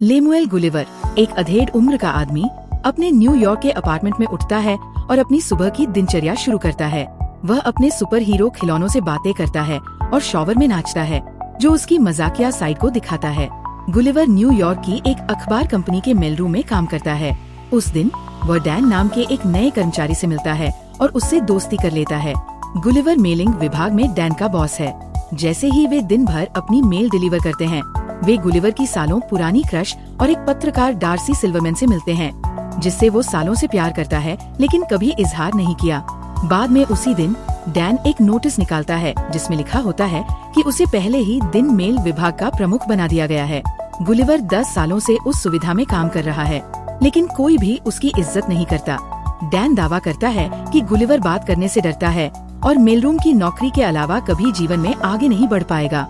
Lemuel Gulliver, एक अधेड़ उम्र का आदमी, अपने न्यूयॉर्क के अपार्टमेंट में उठता है और अपनी सुबह की दिनचर्या शुरू करता है। वह अपने सुपर हीरो खिलौनों से बातें करता है और शॉवर में नाचता है, जो उसकी मजाकिया साइड को दिखाता है। गुलिवर न्यूयॉर्क की एक अखबार कंपनी के मेल रूम में काम करता है। उस दिन वह डैन नाम के एक नए कर्मचारी से मिलता है और उससे दोस्ती कर लेता है। गुलिवर मेलिंग विभाग में डैन का बॉस है। जैसे ही वे दिन भर अपनी मेल डिलीवर करते हैं, वे गुलिवर की सालों पुरानी क्रश और एक पत्रकार डार्सी सिल्वरमैन से मिलते हैं, जिससे वो सालों से प्यार करता है लेकिन कभी इजहार नहीं किया। बाद में उसी दिन डैन एक नोटिस निकालता है जिसमें लिखा होता है कि उसे पहले ही दिन मेल विभाग का प्रमुख बना दिया गया है। गुलिवर 10 सालों से उस सुविधा में काम कर रहा है, लेकिन कोई भी उसकी इज्जत नहीं करता। डैन दावा करता है कि गुलिवर बात करने से डरता है और मेलरूम की नौकरी के अलावा कभी जीवन में आगे नहीं बढ़ पाएगा।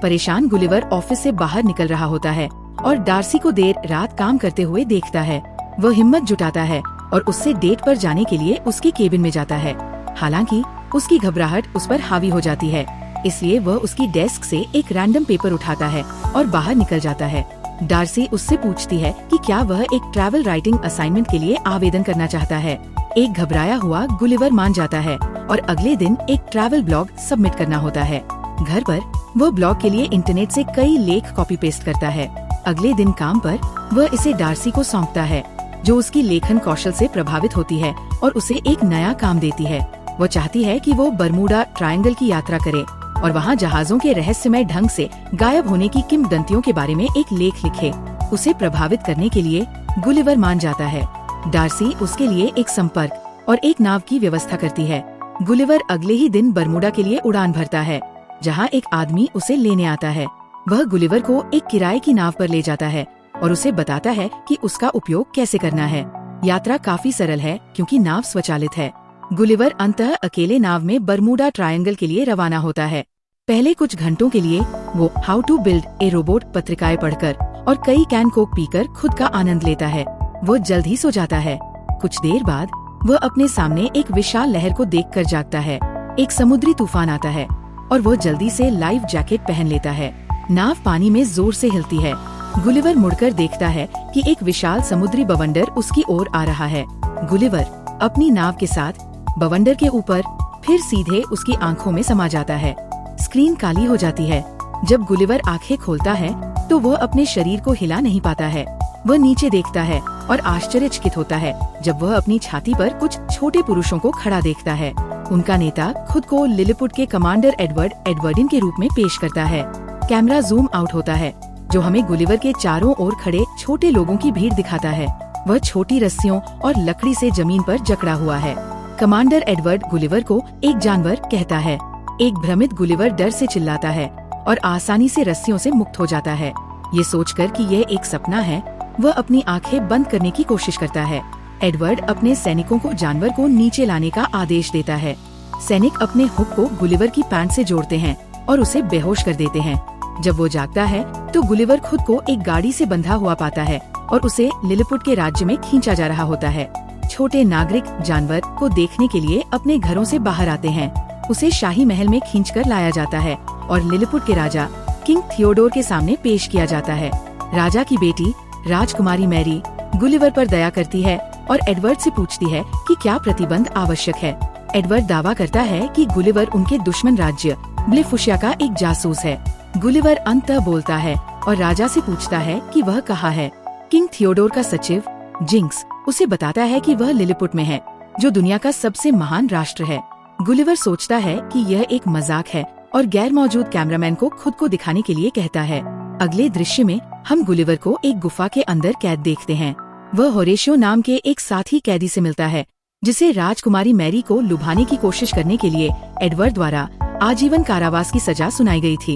परेशान गुलिवर ऑफिस से बाहर निकल रहा होता है और डार्सी को देर रात काम करते हुए देखता है। वह हिम्मत जुटाता है और उससे डेट पर जाने के लिए उसके केबिन में जाता है। हालांकि उसकी घबराहट उस पर हावी हो जाती है, इसलिए वह उसकी डेस्क से एक रैंडम पेपर उठाता है और बाहर निकल जाता है। डार्सी उससे पूछती है कि क्या वह एक ट्रैवल राइटिंग असाइनमेंट के लिए आवेदन करना चाहता है। एक घबराया हुआ गुलिवर मान जाता है और अगले दिन एक ट्रैवल ब्लॉग सबमिट करना होता है। घर पर वह ब्लॉग के लिए इंटरनेट से कई लेख कॉपी पेस्ट करता है। अगले दिन काम पर वह इसे डार्सी को सौंपता है, जो उसकी लेखन कौशल से प्रभावित होती है और उसे एक नया काम देती है। वो चाहती है कि वो बरमूडा ट्रायंगल की यात्रा करे और वहाँ जहाजों के रहस्यमय ढंग से गायब होने की किंवदंतियों के बारे में एक लेख लिखे। उसे प्रभावित करने के लिए गुलिवर मान जाता है। डार्सी उसके लिए एक संपर्क और एक नाव की व्यवस्था करती है। गुलिवर अगले ही दिन बरमूडा के लिए उड़ान भरता है, जहाँ एक आदमी उसे लेने आता है। वह गुलिवर को एक किराए की नाव पर ले जाता है और उसे बताता है कि उसका उपयोग कैसे करना है। यात्रा काफी सरल है क्योंकि नाव स्वचालित है। गुलिवर अंततः अकेले नाव में बरमूडा ट्रायंगल के लिए रवाना होता है। पहले कुछ घंटों के लिए वो how to build a robot पत्रिकाएं पढ़कर और कई कैन कोक पीकर खुद का आनंद लेता है। वो जल्द ही सो जाता है। कुछ देर बाद वह अपने सामने एक विशाल लहर को देखकर जागता है। एक समुद्री तूफान आता है और वो जल्दी से लाइफ जैकेट पहन लेता है। नाव पानी में जोर से हिलती है। गुलिवर मुड़कर देखता है कि एक विशाल समुद्री बवंडर उसकी ओर आ रहा है। गुलिवर अपनी नाव के साथ बवंडर के ऊपर फिर सीधे उसकी आंखों में समा जाता है। स्क्रीन काली हो जाती है। जब गुलिवर आंखें खोलता है तो वह अपने शरीर को हिला नहीं पाता है। वह नीचे देखता है और आश्चर्यचकित होता है जब वह अपनी छाती पर कुछ छोटे पुरुषों को खड़ा देखता है। उनका नेता खुद को लिलिपुट के कमांडर एडवर्ड एडवर्डिन के रूप में पेश करता है। कैमरा जूम आउट होता है, जो हमें गुलिवर के चारों ओर खड़े छोटे लोगों की भीड़ दिखाता है। वह छोटी रस्सियों और लकड़ी से जमीन पर जकड़ा हुआ है। कमांडर एडवर्ड गुलिवर को एक जानवर कहता है। एक भ्रमित गुलिवर डर से चिल्लाता है और आसानी से रस्सियों से मुक्त हो जाता है। ये सोचकर कि यह एक सपना है, वह अपनी आंखें बंद करने की कोशिश करता है। एडवर्ड अपने सैनिकों को जानवर को नीचे लाने का आदेश देता है। सैनिक अपने हुक को गुलिवर की पैंट से जोड़ते हैं और उसे बेहोश कर देते हैं। जब वो जागता है तो गुलिवर खुद को एक गाड़ी से बंधा हुआ पाता है और उसे लिलिपुट के राज्य में खींचा जा रहा होता है। छोटे नागरिक जानवर को देखने के लिए अपने घरों से बाहर आते हैं। उसे शाही महल में खींचकर लाया जाता है और लिलिपुट के राजा किंग थियोडोर के सामने पेश किया जाता है। राजा की बेटी राजकुमारी मैरी गुलिवर पर दया करती है और एडवर्ड से पूछती है कि क्या प्रतिबंध आवश्यक है। एडवर्ड दावा करता है कि गुलिवर उनके दुश्मन राज्य ब्लेफुशिया का एक जासूस है। गुलिवर अंततः बोलता है और राजा से पूछता है कि वह कहाँ है। किंग थियोडोर का सचिव जिंक्स उसे बताता है कि वह लिलिपुट में है, जो दुनिया का सबसे महान राष्ट्र है। गुलिवर सोचता है कि यह एक मजाक है और गैर मौजूद कैमरामैन को खुद को दिखाने के लिए कहता है। अगले दृश्य में हम गुलिवर को एक गुफा के अंदर कैद देखते हैं। वह होरेशियो नाम के एक साथी कैदी से मिलता है, जिसे राजकुमारी मैरी को लुभाने की कोशिश करने के लिए एडवर्ड द्वारा आजीवन कारावास की सजा सुनाई गई थी।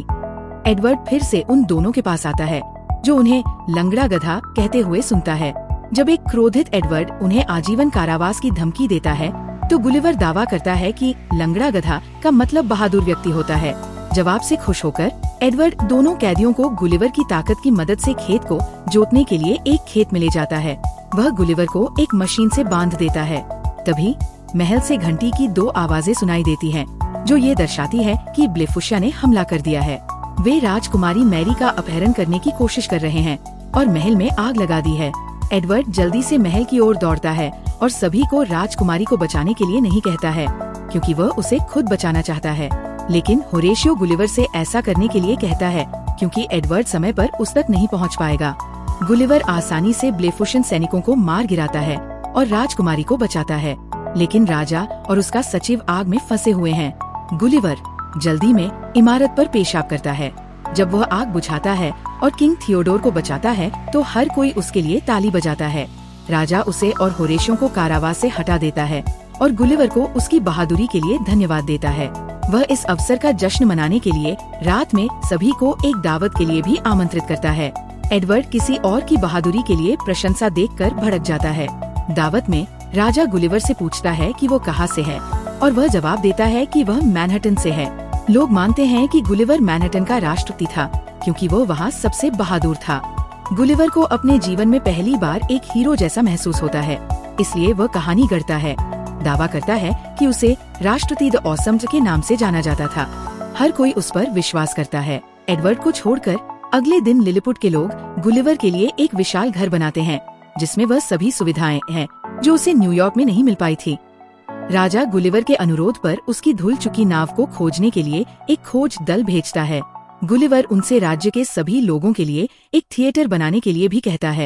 एडवर्ड फिर से उन दोनों के पास आता है, जो उन्हें लंगड़ा गधा कहते हुए सुनता है। जब एक क्रोधित एडवर्ड उन्हें आजीवन कारावास की धमकी देता है, तो गुलिवर दावा करता है कि लंगड़ा गधा का मतलब बहादुर व्यक्ति होता है। जवाब से खुश होकर एडवर्ड दोनों कैदियों को गुलिवर की ताकत की मदद से खेत को जोतने के लिए एक खेत में ले जाता है। वह गुलिवर को एक मशीन से बांध देता है। तभी महल से घंटी की 2 आवाजें सुनाई देती हैं, जो ये दर्शाती है कि ब्लेफुशिया ने हमला कर दिया है। वे राजकुमारी मैरी का अपहरण करने की कोशिश कर रहे हैं और महल में आग लगा दी है। एडवर्ड जल्दी से महल की ओर दौड़ता है और सभी को राजकुमारी को बचाने के लिए नहीं कहता है, क्योंकि वह उसे खुद बचाना चाहता है। लेकिन होरेशियो गुलिवर से ऐसा करने के लिए कहता है, क्योंकि एडवर्ड समय पर उस तक नहीं पहुंच पाएगा। गुलिवर आसानी से ब्लेफुशन सैनिकों को मार गिराता है और राजकुमारी को बचाता है, लेकिन राजा और उसका सचिव आग में फंसे हुए हैं। गुलिवर जल्दी में इमारत पर पेशाब करता है। जब वह आग बुझाता है और किंग थियोडोर को बचाता है तो हर कोई उसके लिए ताली बजाता है। राजा उसे और होरेशियो को कारावास से हटा देता है और गुलिवर को उसकी बहादुरी के लिए धन्यवाद देता है। वह इस अवसर का जश्न मनाने के लिए रात में सभी को एक दावत के लिए भी आमंत्रित करता है। एडवर्ड किसी और की बहादुरी के लिए प्रशंसा देखकर भड़क जाता है। दावत में राजा गुलिवर से पूछता है कि वो कहाँ से है और वह जवाब देता है कि वह मैनहट्टन से है। लोग मानते हैं कि गुलिवर मैनहट्टन का राष्ट्रपति था, क्योंकि वो वहाँ सबसे बहादुर था। गुलिवर को अपने जीवन में पहली बार एक हीरो जैसा महसूस होता है, इसलिए वह कहानी गढ़ता है। दावा करता है कि उसे राष्ट्रपति द ऑसम के नाम से जाना जाता था। हर कोई उस पर विश्वास करता है। एडवर्ड को छोड़कर अगले दिन लिलीपुट के लोग गुलिवर के लिए एक विशाल घर बनाते हैं, जिसमें वह सभी सुविधाएं हैं जो उसे न्यूयॉर्क में नहीं मिल पाई थी। राजा गुलिवर के अनुरोध पर उसकी धुल चुकी नाव को खोजने के लिए एक खोज दल भेजता है। गुलिवर उनसे राज्य के सभी लोगों के लिए एक थिएटर बनाने के लिए भी कहता है।